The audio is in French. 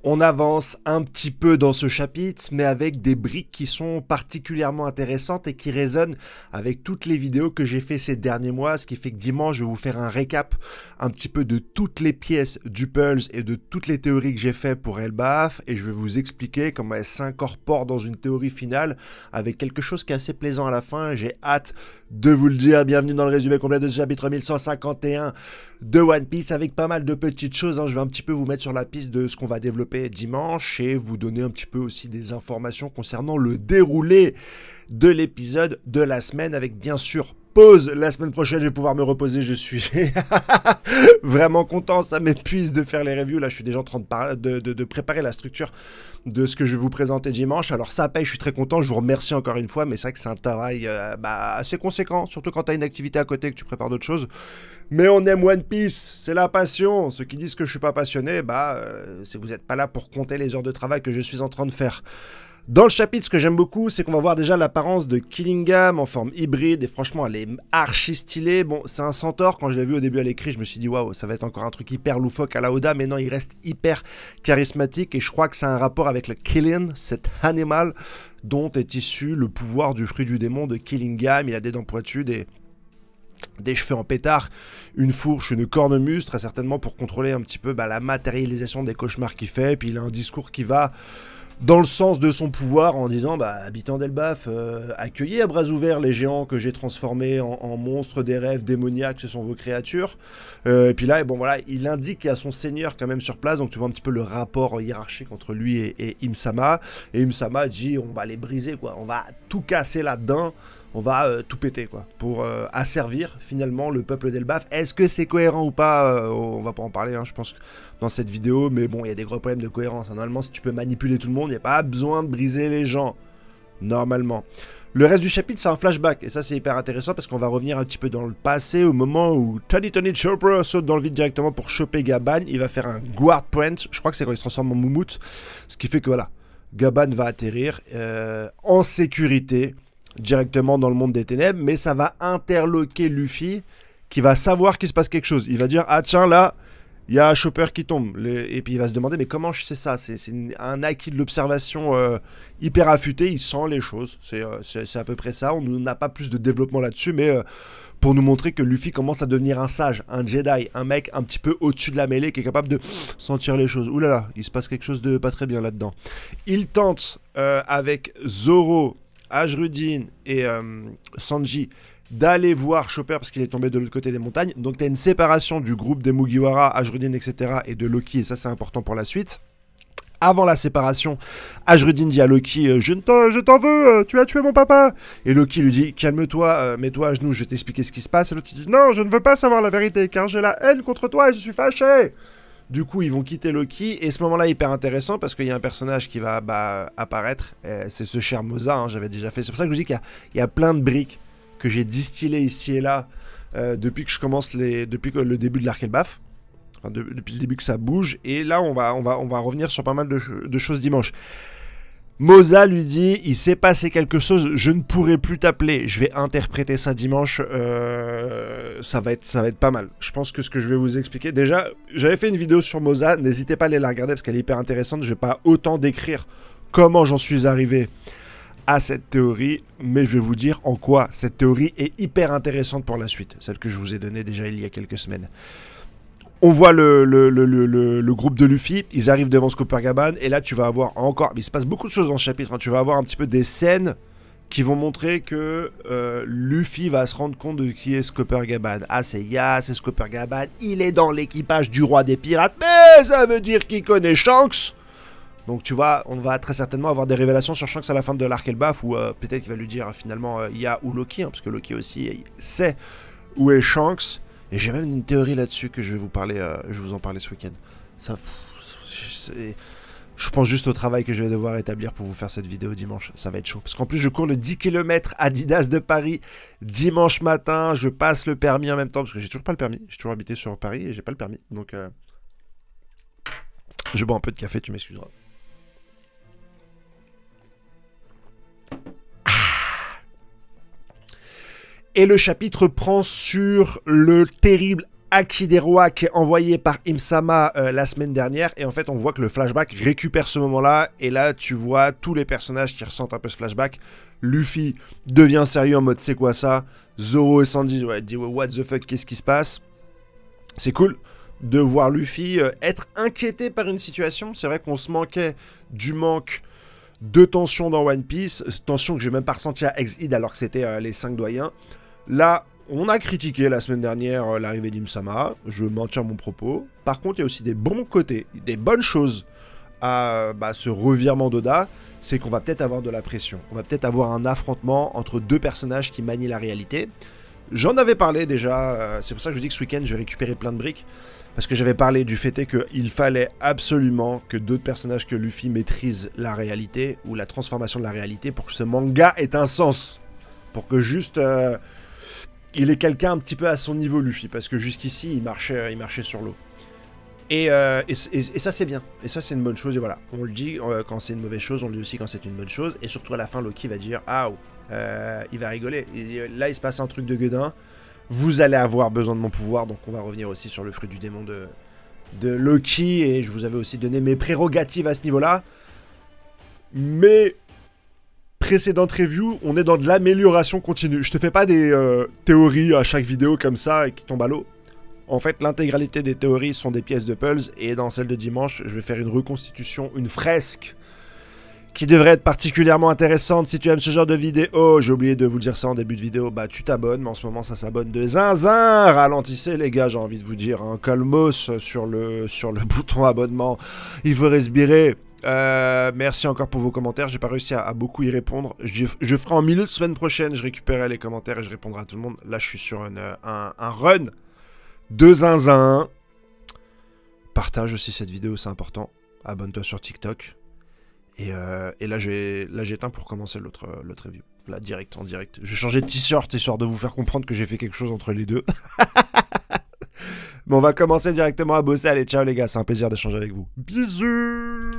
On avance un petit peu dans ce chapitre, mais avec des briques qui sont particulièrement intéressantes et qui résonnent avec toutes les vidéos que j'ai fait ces derniers mois, ce qui fait que dimanche, je vais vous faire un récap un petit peu de toutes les pièces du puzzle et de toutes les théories que j'ai fait pour Elbaf, et je vais vous expliquer comment elles s'incorporent dans une théorie finale avec quelque chose qui est assez plaisant à la fin. J'ai hâte de vous le dire. Bienvenue dans le résumé complet de ce chapitre 1151 de One Piece, avec pas mal de petites choses. Je vais un petit peu vous mettre sur la piste de ce qu'on va développer dimanche et vous donner un petit peu aussi des informations concernant le déroulé de l'épisode de la semaine, avec bien sûr pause la semaine prochaine. Je vais pouvoir me reposer, je suis vraiment content, ça m'épuise de faire les reviews. Là, je suis déjà en train de préparer la structure de ce que je vais vous présenter dimanche. Alors ça paye, je suis très content, je vous remercie encore une fois, mais c'est vrai que c'est un travail assez conséquent, surtout quand tu as une activité à côté et que tu prépares d'autres choses. Mais on aime One Piece, c'est la passion. Ceux qui disent que je suis pas passionné, c'est que vous n'êtes pas là pour compter les heures de travail que je suis en train de faire. Dans le chapitre, ce que j'aime beaucoup, c'est qu'on va voir déjà l'apparence de Killingham en forme hybride, et franchement, elle est archi stylée. Bon, c'est un centaure, quand je l'ai vu au début à l'écrit, je me suis dit, waouh, ça va être encore un truc hyper loufoque à la Oda, mais non, il reste hyper charismatique, et je crois que ça a un rapport avec le Killin, cet animal dont est issu le pouvoir du fruit du démon de Killingham. Il a des dents pointues, des cheveux en pétard, une fourche, une cornemuse, très certainement pour contrôler un petit peu la matérialisation des cauchemars qu'il fait, et puis il a un discours qui va dans le sens de son pouvoir, en disant habitants d'Elbaf, accueillez à bras ouverts les géants que j'ai transformés en monstres des rêves démoniaques, ce sont vos créatures. Et puis là, bon voilà, il indique qu'il y a son seigneur quand même sur place, donc tu vois un petit peu le rapport hiérarchique entre lui et Im-sama. Et Im-sama dit, on va les briser, quoi, on va tout casser là-dedans. On va tout péter, quoi, pour asservir finalement le peuple d'Elbaf. Est-ce que c'est cohérent ou pas? On va pas en parler, je pense, dans cette vidéo. Mais bon, il y a des gros problèmes de cohérence. Normalement, si tu peux manipuler tout le monde, il n'y a pas besoin de briser les gens. Normalement. Le reste du chapitre, c'est un flashback. Et ça, c'est hyper intéressant parce qu'on va revenir un petit peu dans le passé, au moment où Tony Chopper saute dans le vide directement pour choper Gaban. Il va faire un guard point. Je crois que c'est quand il se transforme en moumoute. Ce qui fait que voilà, Gaban va atterrir en sécurité directement dans le monde des ténèbres, mais ça va interloquer Luffy, qui va savoir qu'il se passe quelque chose. Il va dire, ah tiens, là, il y a un Chopper qui tombe. Et puis il va se demander, mais comment je sais ça? C'est un acquis de l'observation hyper affûté, il sent les choses. C'est à peu près ça. On n'a pas plus de développement là-dessus, mais pour nous montrer que Luffy commence à devenir un sage, un Jedi, un mec un petit peu au-dessus de la mêlée, qui est capable de sentir les choses. Ouh là là, il se passe quelque chose de pas très bien là-dedans. Il tente avec Zoro, Ajrudin et Sanji d'aller voir Chopper parce qu'il est tombé de l'autre côté des montagnes. Donc tu as une séparation du groupe des Mugiwara, Ajrudin, etc. et de Loki, et ça c'est important pour la suite. Avant la séparation, Ajrudin dit à Loki, je t'en veux, tu as tué mon papa. Et Loki lui dit, calme-toi, mets-toi à genoux, je vais t'expliquer ce qui se passe. Et l'autre dit, non, je ne veux pas savoir la vérité, car j'ai la haine contre toi et je suis fâché. Du coup, ils vont quitter Loki, et ce moment-là est hyper intéressant parce qu'il y a un personnage qui va apparaître, c'est ce cher Moza, j'avais déjà fait. C'est pour ça que je vous dis qu'il y a plein de briques que j'ai distillées ici et là depuis que je commence depuis le début de l'arc Elbaf, enfin, depuis le début que ça bouge, et là on va revenir sur pas mal de choses dimanche. Moza lui dit, il s'est passé quelque chose, je ne pourrai plus t'appeler. Je vais interpréter ça dimanche, ça va être pas mal. Je pense que ce que je vais vous expliquer, déjà, j'avais fait une vidéo sur Moza, n'hésitez pas à aller la regarder parce qu'elle est hyper intéressante. Je vais pas autant décrire comment j'en suis arrivé à cette théorie, mais je vais vous dire en quoi cette théorie est hyper intéressante pour la suite, celle que je vous ai donnée déjà il y a quelques semaines. On voit le groupe de Luffy, ils arrivent devant Scooper Gaban, et là tu vas avoir encore, il se passe beaucoup de choses dans ce chapitre, tu vas avoir un petit peu des scènes qui vont montrer que Luffy va se rendre compte de qui est Scooper Gaban. Ah c'est Scooper Gaban, il est dans l'équipage du roi des pirates, mais ça veut dire qu'il connaît Shanks. Donc tu vois, on va très certainement avoir des révélations sur Shanks à la fin de l'arc Elbaf, ou peut-être qu'il va lui dire finalement Ya ou Loki, parce que Loki aussi sait où est Shanks. Et j'ai même une théorie là-dessus que je vais vous en parler ce week-end. Ça, je pense juste au travail que je vais devoir établir pour vous faire cette vidéo dimanche. Ça va être chaud. Parce qu'en plus, je cours le 10 km Adidas de Paris dimanche matin. Je passe le permis en même temps, parce que j'ai toujours pas le permis. J'ai toujours habité sur Paris et j'ai pas le permis. Donc, je bois un peu de café, tu m'excuseras. Et le chapitre prend sur le terrible Akiderwa qui est envoyé par Imsama la semaine dernière. Et en fait, on voit que le flashback récupère ce moment-là. Et là, tu vois tous les personnages qui ressentent un peu ce flashback. Luffy devient sérieux en mode c'est quoi ça? Zoro et Sanji disent what the fuck, qu'est-ce qui se passe? C'est cool de voir Luffy être inquiété par une situation. C'est vrai qu'on se manquait du manque de tension dans One Piece. Tension que j'ai même pas ressentie à Exide alors que c'était les 5 doyens. Là, on a critiqué la semaine dernière l'arrivée d'Imsama, je maintiens mon propos. Par contre, il y a aussi des bons côtés, des bonnes choses à ce revirement d'Oda, c'est qu'on va peut-être avoir de la pression. On va peut-être avoir un affrontement entre deux personnages qui manient la réalité. J'en avais parlé déjà, c'est pour ça que je dis que ce week-end, je vais récupérer plein de briques. Parce que j'avais parlé du fait qu'il fallait absolument que d'autres personnages que Luffy maîtrisent la réalité, ou la transformation de la réalité, pour que ce manga ait un sens. Pour que juste... il est quelqu'un un petit peu à son niveau, Luffy, parce que jusqu'ici, il marchait sur l'eau. Et ça, c'est bien. Et ça, c'est une bonne chose. Et voilà, on le dit quand c'est une mauvaise chose, on le dit aussi quand c'est une bonne chose. Et surtout, à la fin, Loki va dire « Ah, il va rigoler. Là, il se passe un truc de gueudin. Vous allez avoir besoin de mon pouvoir. » Donc, on va revenir aussi sur le fruit du démon de Loki. Et je vous avais aussi donné mes prérogatives à ce niveau-là. Mais... précédente review, on est dans de l'amélioration continue. Je te fais pas des théories à chaque vidéo comme ça et qui tombent à l'eau. En fait, l'intégralité des théories sont des pièces de puzzle et dans celle de dimanche, je vais faire une reconstitution, une fresque qui devrait être particulièrement intéressante. Si tu aimes ce genre de vidéo, j'ai oublié de vous dire ça en début de vidéo, bah tu t'abonnes, mais en ce moment ça s'abonne de zinzin. Ralentissez les gars, j'ai envie de vous dire, un calmos sur le bouton abonnement. Il faut respirer. Merci encore pour vos commentaires, j'ai pas réussi à beaucoup y répondre. Je ferai en milieu de semaine prochaine, je récupérerai les commentaires et je répondrai à tout le monde. Là je suis sur un run de zinzin. Partage aussi cette vidéo, c'est important. Abonne-toi sur TikTok. Et là j'éteins pour commencer l'autre review. Là en direct. Je vais changer de t-shirt histoire de vous faire comprendre que j'ai fait quelque chose entre les deux. Mais on va commencer directement à bosser. Allez, ciao les gars, c'est un plaisir d'échanger avec vous. Bisous.